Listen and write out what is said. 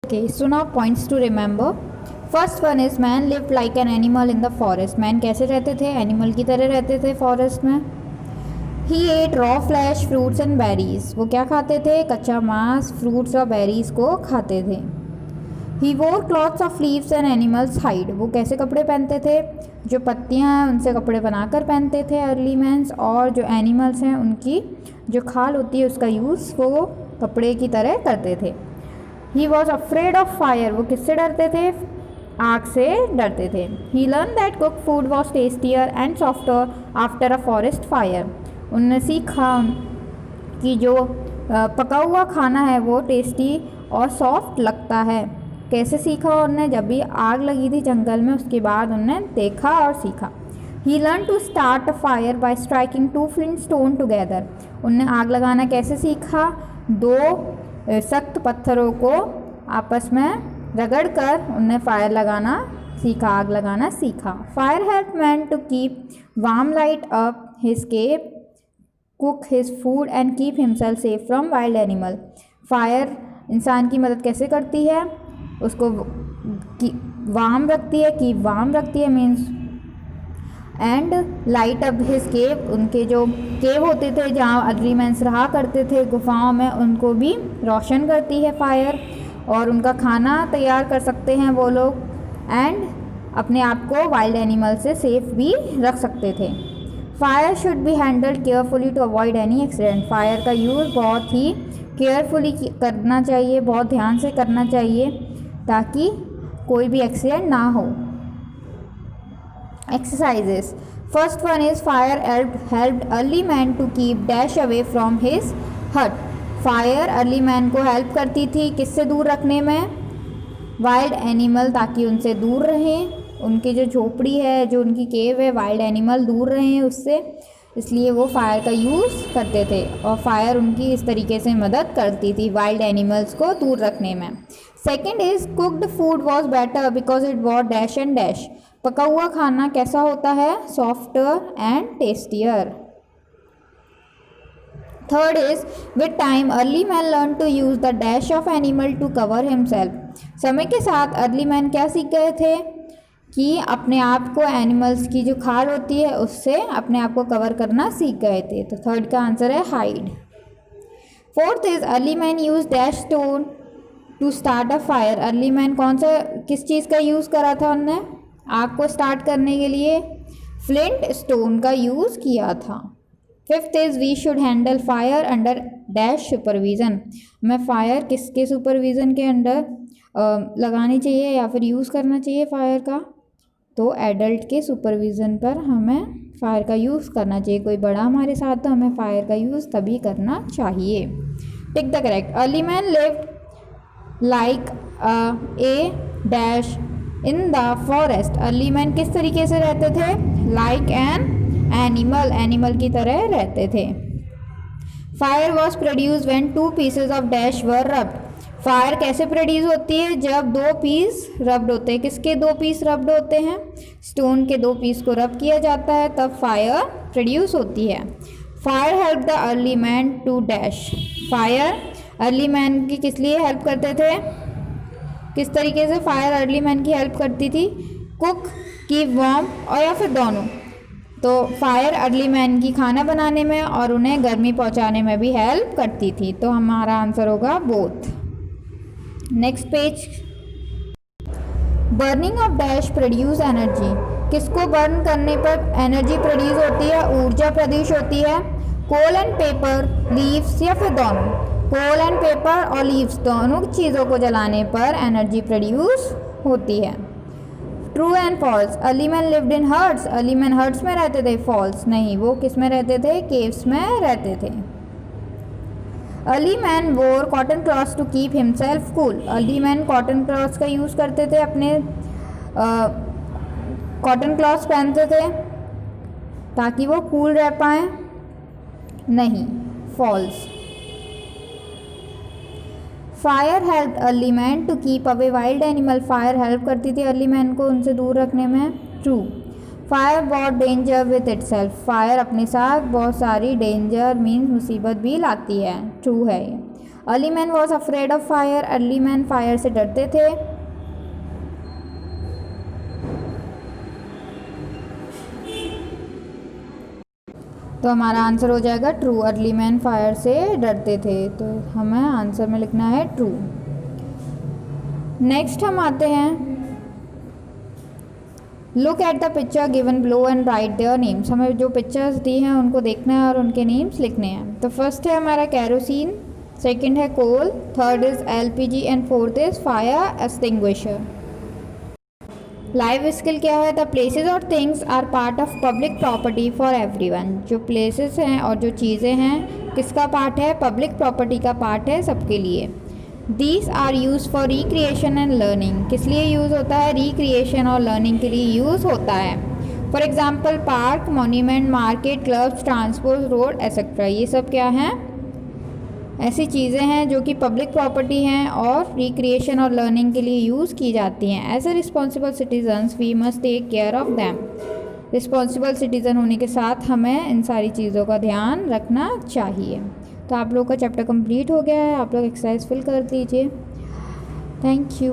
Okay, so now points to remember. First one is man lived like an animal in the forest. Man कैसे रहते थे? Animal की तरह रहते थे फॉरेस्ट में. He ate raw flesh, fruits and berries. वो क्या खाते थे? कच्चा मांस, फ्रूट्स और बेरीज को खाते थे. He wore cloths of leaves and animals hide. वो कैसे कपड़े पहनते थे? जो पत्तियाँ हैं उनसे कपड़े बनाकर पहनते थे अर्ली मैन्स, और जो एनिमल्स हैं उनकी जो खाल होती है उसका यूज़ वो कपड़े की तरह करते थे. He was afraid of fire. वो किससे डरते थे? आग से डरते थे. He learned that cooked food was tastier and softer after a forest fire. उन्होंने सीखा कि जो पका हुआ खाना है वो टेस्टी और सॉफ्ट लगता है. कैसे सीखा उन्होंने? जब भी आग लगी थी जंगल में, उसके बाद उन्होंने देखा और सीखा. He learned to start a fire by striking two flint stones together. उन्होंने आग लगाना कैसे सीखा? दो सख्त पत्थरों को आपस में रगड़ कर उन्हें फायर लगाना सीखा, आग लगाना सीखा. Fire help man to keep warm light up his cave, cook his food and keep himself safe from wild animal. Fire इंसान की मदद कैसे करती है? उसको वार्म रखती है, कीप वार्म रखती है means, and light up his cave. उनके जो केव होते थे जहाँ अर्ली मैन्स रहा करते थे गुफाओं में, उनको भी रोशन करती है फायर, और उनका खाना तैयार कर सकते हैं वो लोग, एंड अपने आप को वाइल्ड एनिमल से सेफ भी रख सकते थे. Fire should be handled carefully to avoid any accident. Fire का यूज़ बहुत ही केयरफुली करना चाहिए, बहुत ध्यान से करना चाहिए ताकि कोई भी एक्सीडेंट ना हो. Exercises. First one is fire helped early man to keep dash away from his hut. Fire early man को help करती थी किससे दूर रखने में? वाइल्ड एनिमल, ताकि उनसे दूर रहें. उनकी जो झोपड़ी है, जो उनकी केव है, वाइल्ड एनिमल दूर रहें उससे, इसलिए वो फायर का यूज़ करते थे, और फायर उनकी इस तरीके से मदद करती थी वाइल्ड एनिमल्स को दूर रखने में. Second is cooked food was better because it was dash and dash. पका हुआ खाना कैसा होता है? Softer and tastier. Third is with time early man learn to use the dash of animal to cover himself. समय के साथ early man क्या सीख गए थे? कि अपने आप को एनिमल्स की जो खाल होती है उससे अपने आप को कवर करना सीख गए थे. तो थर्ड का आंसर है hide. Fourth is early man use dash stone to start a fire. Early man किस चीज़ का यूज़ करा था? उनने आग को स्टार्ट करने के लिए फ्लिंट स्टोन का यूज़ किया था. Fifth is we should handle fire under dash supervision. हमें फायर किसके सुपरविज़न के अंडर लगानी चाहिए या फिर यूज़ करना चाहिए फायर का? तो एडल्ट के सुपरविज़न पर हमें फायर का यूज़ करना चाहिए. कोई बड़ा हमारे साथ तो हमें फायर का यूज़ तभी करना चाहिए. Tick the correct. Early man lived like a dash in the forest. Early man किस तरीके से रहते थे? लाइक एन एनिमल, एनिमल की तरह रहते थे. Fire was produce when to pieces of dash were rubbed. Fire कैसे प्रोड्यूस होती है? जब दो पीस रब्ड होते हैं. किसके दो पीस रब्ड होते हैं? स्टोन के दो पीस को रब किया जाता है, तब फायर प्रोड्यूस होती है. Fire help the early man to dash. Fire early man की किस लिए हेल्प करते थे? किस तरीके से फायर अर्ली मैन की हेल्प करती थी? कुक, कीप वार्म, और या फिर दोनों. तो फायर अर्ली मैन की खाना बनाने में और उन्हें गर्मी पहुंचाने में भी हेल्प करती थी. तो हमारा आंसर होगा both. Next page. Burning of dash produce energy. किसको बर्न करने पर एनर्जी प्रोड्यूस होती है? ऊर्जा प्रोड्यूस होती है. कोल एंड पेपर, लीव्स, या फिर दोनों? कोल एंड पेपर और लीव्स, दोनों चीज़ों को जलाने पर एनर्जी प्रोड्यूस होती है. True and false. Early man lived in huts. Early man huts में रहते थे. फॉल्स. नहीं, वो किस में रहते थे? केव्स में रहते थे. Early man wore cotton clothes to keep himself cool. Early man cotton clothes का यूज़ करते थे, अपने कॉटन क्लॉथ्स पहनते थे ताकि वो कूल रह पाएँ. नहीं, false. Fire help early man to keep away wild animal. Fire help करती थी अर्ली मैन को उनसे दूर रखने में. True. Fire brought danger with itself. Fire अपने साथ बहुत सारी डेंजर मीन्स मुसीबत भी लाती है. ट्रू है ये. Early man was afraid of fire, early man fire से डरते थे। तो हमारा आंसर हो जाएगा ट्रू, अर्ली मैन फायर से डरते थे, तो हमें आंसर में लिखना है ट्रू। नेक्स्ट हम आते हैं, look at the picture given below and right their names. हमें जो पिक्चर्स दी हैं उनको देखना है और उनके नेम्स लिखने हैं। तो फर्स्ट है हमारा कैरोसिन, सेकंड है coal, third is LPG and fourth is fire extinguisher. Life skill क्या है? द प्लेसेस और things are part of public property for everyone. जो प्लेसेस हैं और जो चीज़ें हैं किसका पार्ट है? पब्लिक प्रॉपर्टी का पार्ट है सबके लिए। These are use for recreation and learning. किस लिए यूज़ होता है? रिक्रिएशन और लर्निंग के लिए यूज़ होता है। For example park, monument, market, clubs, transport, road etcetera. ये सब क्या हैं? ऐसी चीज़ें हैं जो कि पब्लिक प्रॉपर्टी हैं और रिक्रिएशन और लर्निंग के लिए यूज़ की जाती हैं। As a responsible citizens we must take care of them. Responsible citizen होने के साथ हमें इन सारी चीज़ों का ध्यान रखना चाहिए। तो आप लोग का चैप्टर कंप्लीट हो गया है, आप लोग एक्सरसाइज फिल कर दीजिए। Thank you.